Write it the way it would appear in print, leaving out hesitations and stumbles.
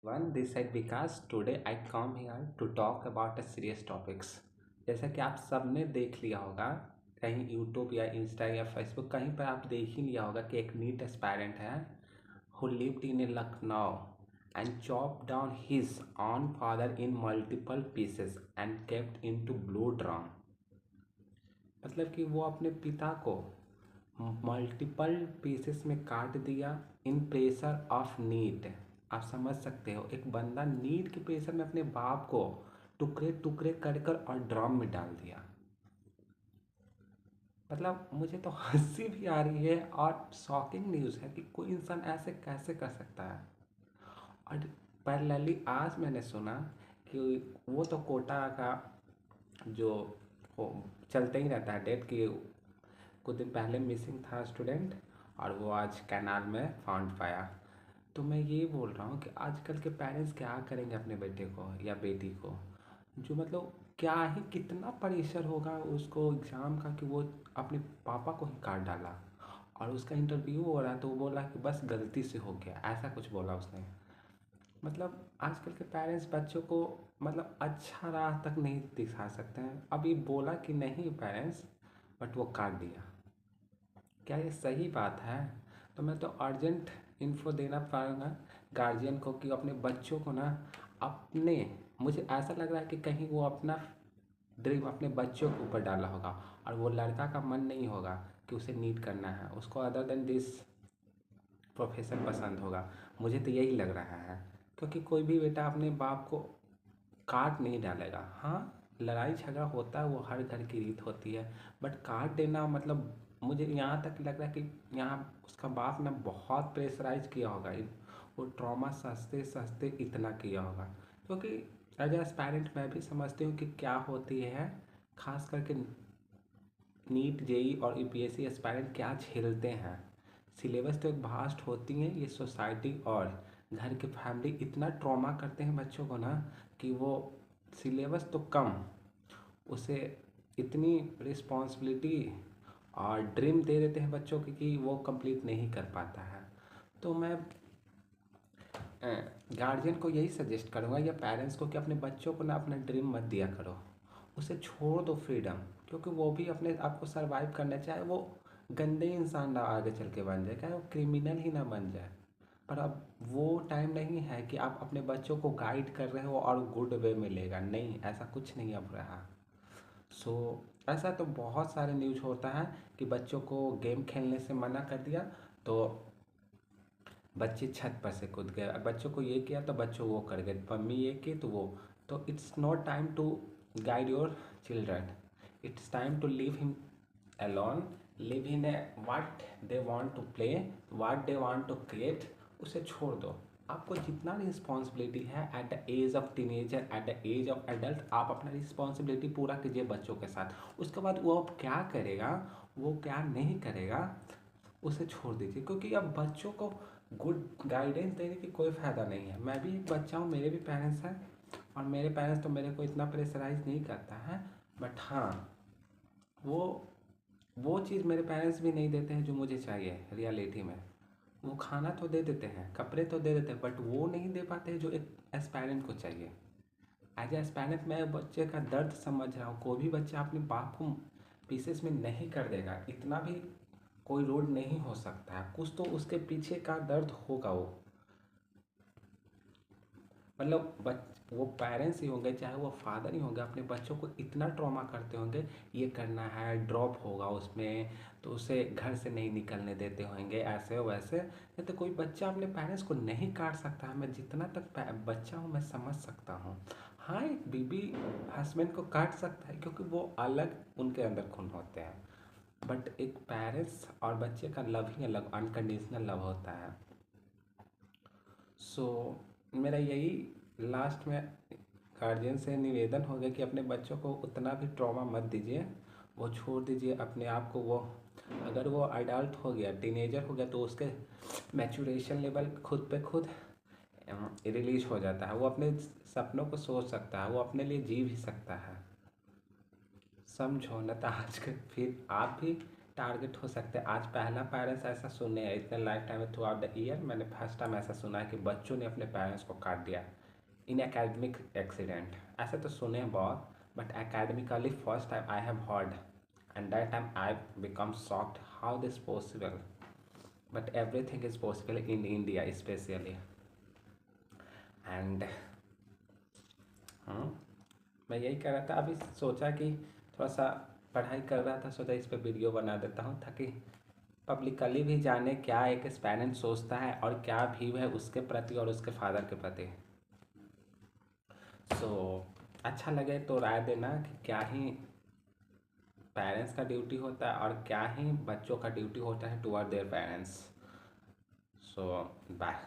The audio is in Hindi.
One, this side Vikas. Today I come here to talk about a serious topics. जैसा कि आप सबने देख लिया होगा, कहीं यूट्यूब या इंस्टा या फेसबुक कहीं पर आप देख ही लिया होगा कि एक नीट एस्पायरेंट है who lived in Lucknow and chopped down his own father in multiple pieces and kept into blue drum. मतलब कि वो अपने पिता को मल्टीपल पीसेस में काट दिया इन प्रेशर ऑफ नीड। आप समझ सकते हो, एक बंदा नीड के प्रेशर में अपने बाप को टुकड़े टुकड़े कर कर और ड्रम में डाल दिया। मतलब मुझे तो हंसी भी आ रही है और शॉकिंग न्यूज़ है कि कोई इंसान ऐसे कैसे कर सकता है। और पैरेलली आज मैंने सुना कि वो तो कोटा का जो वो चलते ही रहता है डेट कि कुछ दिन पहले मिसिंग था स्टूडेंट और वो आज कैनाल में फाउंड पाया। तो मैं ये बोल रहा हूँ कि आजकल के पेरेंट्स क्या करेंगे अपने बेटे को या बेटी को, जो मतलब क्या ही कितना प्रेशर होगा उसको एग्ज़ाम का कि वो अपने पापा को ही काट डाला। और उसका इंटरव्यू हो रहा है तो वो बोला कि बस गलती से हो गया, ऐसा कुछ बोला उसने। मतलब आजकल के पेरेंट्स बच्चों को मतलब अच्छा राह तक नहीं दिखा सकते हैं। अभी बोला कि नहीं पेरेंट्स, बट वो काट दिया। क्या ये सही बात है? तो मैं तो अर्जेंट इन्फो देना पाऊँगा गार्जियन को कि अपने बच्चों को ना अपने, मुझे ऐसा लग रहा है कि कहीं वो अपना ड्रीम अपने बच्चों के ऊपर डाला होगा और वो लड़का का मन नहीं होगा कि उसे नीट करना है, उसको अदर देन दिस प्रोफेशन पसंद होगा। मुझे तो यही लग रहा है, क्योंकि कोई भी बेटा अपने बाप को काट नहीं डालेगा। हाँ, लड़ाई झगड़ा होता है, वो हर घर की रीत होती है, बट काट देना मतलब मुझे यहाँ तक लग रहा है कि यहाँ उसका बाप ने बहुत प्रेशराइज किया होगा, वो ट्रॉमा सहते सहते इतना किया होगा। क्योंकि एज एस पेरेंट मैं भी समझती हूँ कि क्या होती है, खास करके नीट जेई और यूपीएससी एस्पायरेंट क्या झेलते हैं। सिलेबस तो एक भास्ट होती है, ये सोसाइटी और घर के फैमिली इतना ट्रॉमा करते हैं बच्चों को ना कि वो सिलेबस तो कम, उसे इतनी रिस्पॉन्सिबिलिटी और ड्रीम दे देते हैं बच्चों की कि वो कंप्लीट नहीं कर पाता है। तो मैं गार्जियन को यही सजेस्ट करूँगा या पेरेंट्स को कि अपने बच्चों को ना अपना ड्रीम मत दिया करो, उसे छोड़ दो फ्रीडम। क्योंकि वो भी अपने आप को सर्वाइव करना, चाहे वो गंदे इंसान ना आगे चल के बन जाए, चाहे वो क्रिमिनल ही ना बन जाए, पर अब वो टाइम नहीं है कि आप अपने बच्चों को गाइड कर रहे हो और गुड वे में लेगा, नहीं, ऐसा कुछ नहीं अब रहा। सो ऐसा तो बहुत सारे न्यूज़ होता है कि बच्चों को गेम खेलने से मना कर दिया तो बच्चे छत पर से कूद गए, बच्चों को ये किया तो बच्चों वो कर गए, मम्मी ये की तो वो। तो it's not time to guide your children, it's time to leave him alone, live in a what they want to play, what they want to create, उसे छोड़ दो। आपको जितना रिस्पॉन्सिबिलिटी है at the age of teenager, at the age of adult, आप अपना रिस्पॉन्सिबिलिटी पूरा कीजिए बच्चों के साथ। उसके बाद वो अब क्या करेगा, वो क्या नहीं करेगा, उसे छोड़ दीजिए। क्योंकि अब बच्चों को गुड गाइडेंस देने की कोई फ़ायदा नहीं है। मैं भी एक बच्चा हूँ, मेरे भी पेरेंट्स हैं और मेरे पेरेंट्स तो मेरे को इतना प्रेशराइज नहीं करता है, बट हाँ, वो वो चीज़ मेरे पेरेंट्स भी नहीं देते हैं जो मुझे चाहिए रियलिटी में। वो खाना तो दे देते हैं, कपड़े तो दे देते हैं, बट वो नहीं दे पाते हैं जो एक एस्पायरेंट को चाहिए। एज ए एस्पायरेंट मैं बच्चे का दर्द समझ रहा हूँ। कोई भी बच्चा अपने बाप को पीसेस में नहीं कर देगा, इतना भी कोई रोड नहीं हो सकता है, कुछ तो उसके पीछे का दर्द होगा। वो मतलब वो पेरेंट्स ही होंगे, चाहे वो फादर ही होंगे, अपने बच्चों को इतना ट्रॉमा करते होंगे, ये करना है, ड्रॉप होगा उसमें तो उसे घर से नहीं निकलने देते होंगे, ऐसे वैसे। नहीं तो कोई बच्चा अपने पेरेंट्स को नहीं काट सकता है। मैं जितना तक बच्चा हूँ मैं समझ सकता हूँ। हाँ, एक बीबी हस्बैंड को काट सकता है क्योंकि वो अलग उनके अंदर खून होते हैं, बट एक पेरेंट्स और बच्चे का लव ही अलग अनकंडीशनल लव होता है। सो मेरा यही लास्ट में गार्जियन से निवेदन हो गया कि अपने बच्चों को उतना भी ट्रॉमा मत दीजिए, वो छोड़ दीजिए अपने आप को। वो अगर वो अडल्ट हो गया, टीनेजर हो गया, तो उसके मैचुरेशन लेवल खुद पे खुद रिलीज हो जाता है। वो अपने सपनों को सोच सकता है, वो अपने लिए जी भी सकता है। समझो न तो आज के फिर आप भी टारगेट हो सकते हैं। आज पहला पेरेंट्स ऐसा सुने हैं इतने लाइफ टाइम में, थ्रू आउट द ईयर मैंने फर्स्ट टाइम ऐसा सुना है कि बच्चों ने अपने पेरेंट्स को काट दिया इन एकेडमिक एक्सीडेंट। ऐसे तो सुने हैं बहुत, but academically first time I have heard, and that time I become shocked how this possible, but everything is possible in India specially. And मैं यही कह रहा था, अभी सोचा कि थोड़ा सा पढ़ाई कर रहा था, सोचा इस पर वीडियो बना देता हूँ ताकि पब्लिकली भी जाने क्या एक पेरेंट सोचता है और क्या व्यू है उसके प्रति और उसके फादर के प्रति। सो अच्छा लगे तो राय देना कि क्या ही पेरेंट्स का ड्यूटी होता है और क्या ही बच्चों का ड्यूटी होता है toward their parents. So bye.